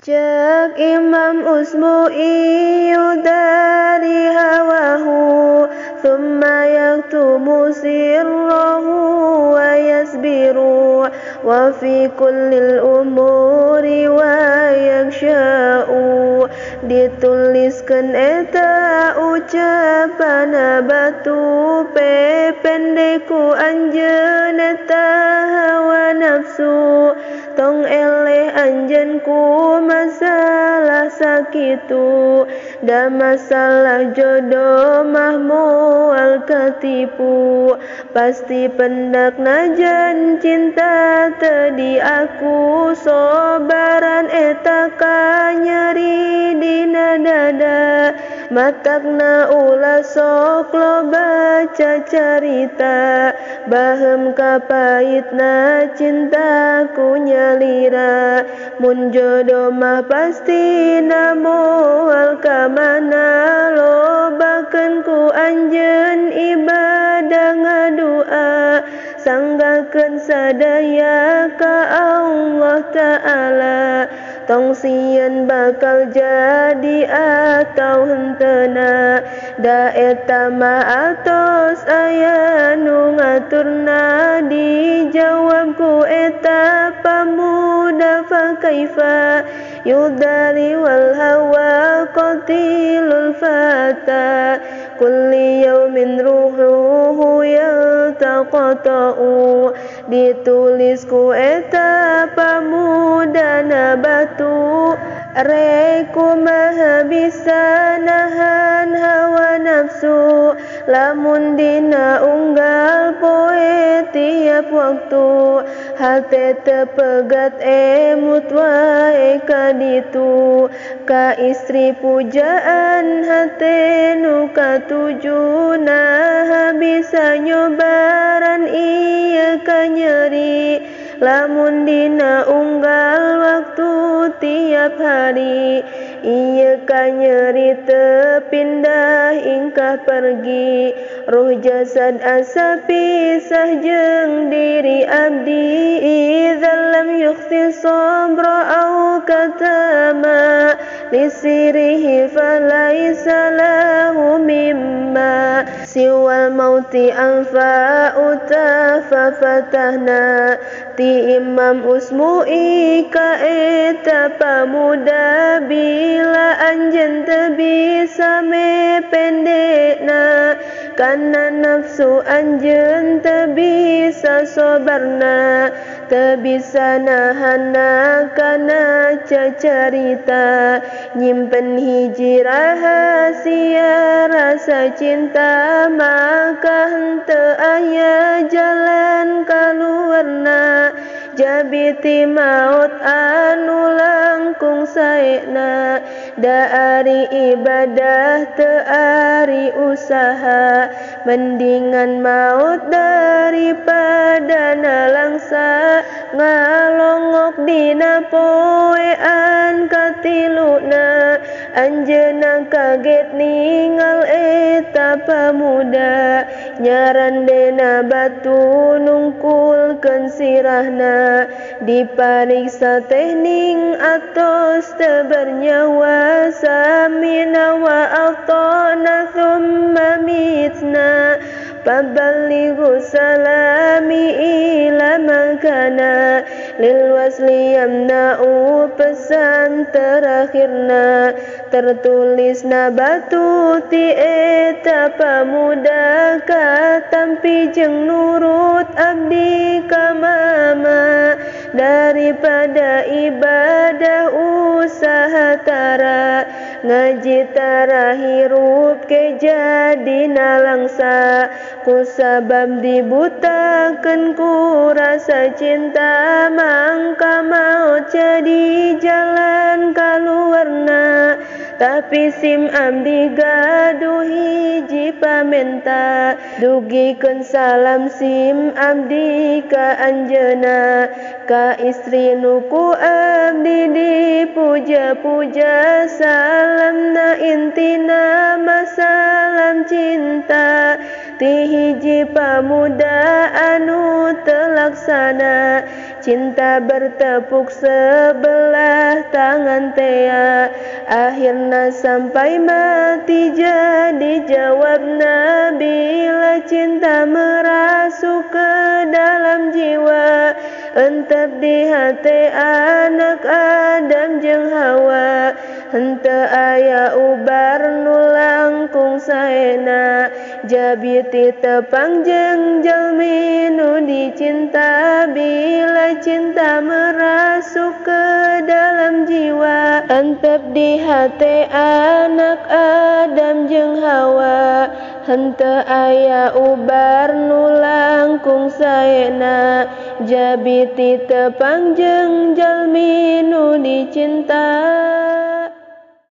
Cek Imam Usmu'i dari hawahu thumma yaktumu sirrahu wa yasbiru wa fi kullil umuri wa yaksha'u. Dituliskan eta ucapan batu pe pendeku anjeun eta hawa nafsu tong eleh anjeun ku masalah sakitu da masalah jodoh mah moal katipu pasti pendak najan cinta teu aku sobaran eta ka nyeri dina dada matakna ulah sok lo baca carita bahem kapahitna cintaku nyalira mun jodoh mah pasti moal ka mana lobakeun ku anjeun ibadah ngadua sanggakeun sadaya ka Allah Ta'ala tong sieun bakal jadi atau henteuna da eta mah atos aya nu ngaturna dijawab ku eta pamuda fa kaifa yudari wal hawa qatilul fata kulli yaumin ruhuhu yaltaqata'u. Ditulis ku eta pamuda na batu reku maha bisa nahan hawa nafsu lamun dina unggal poe tiap waktu hate tepegat emut wae ka ditu ka istri pujaan hate nu katuju nah bisa nyobaran ieu ka nyeri lamun dina unggal waktu tiap hari ieu ka nyeri teu pindah ingkah pergi ruh jasad asa pisah jeung diri abdi idzal lam yukhsi sabra au katama lisirihi falaisa lahu mimma siwal mauti anfa'u tafafatahna. Ti Imam Usmu'i ka eta pamuda bila anjeun teu bisa me pendekna kana nafsu anjeun teu bisa sobarna teu bisa nahanna kana cacarita nyimpen hiji rahasia rasa cinta maka henteu aya jalan kaluarna jabiti maut anu langkung saena da ari ibadah teu ari usaha mendingan maut daripada nalangsa ngalongok dina poean katiluna anjeunna kaget ningal eta pamuda nyarandena batu nungkulkeun sirahna dipariksa tehning atos teu bernyawa samina wa atona thumma mitna paballighu salami ila makana lil wasli yamna'u pesan terakhirna tertulisna batu ti eta pamuda katampi jeung nurut abdi ka mama daripada ibadah usaha tara ngaji tara hirup ke jadi nalangsa kusabab dibutakeun ku rasa cinta mangka maut jadi jalan kaluarna tapi sim abdi gaduh hiji pamenta dugikeun salam sim abdi ka anjeunna ka istri nu ku abdi dipuja-puja salamna intina masalam cinta ti hiji pamuda anu teu laksana cinta bertepuk sebelah tangan tea, akhirnya sampai mati jadi jawabna. Bila cinta merasuk ke dalam jiwa, entep di hati anak Adam jeung Hawa, henteu aya ubar nu langkung saena, jabi ti tepang jeung jalmi nu dicinta. Bila cinta merasuk ke dalam jiwa, entep di hati anak Adam jeung Hawa, henteu aya ubar nu langkung saena, jabi ti tepang jeung jalmi nu dicinta.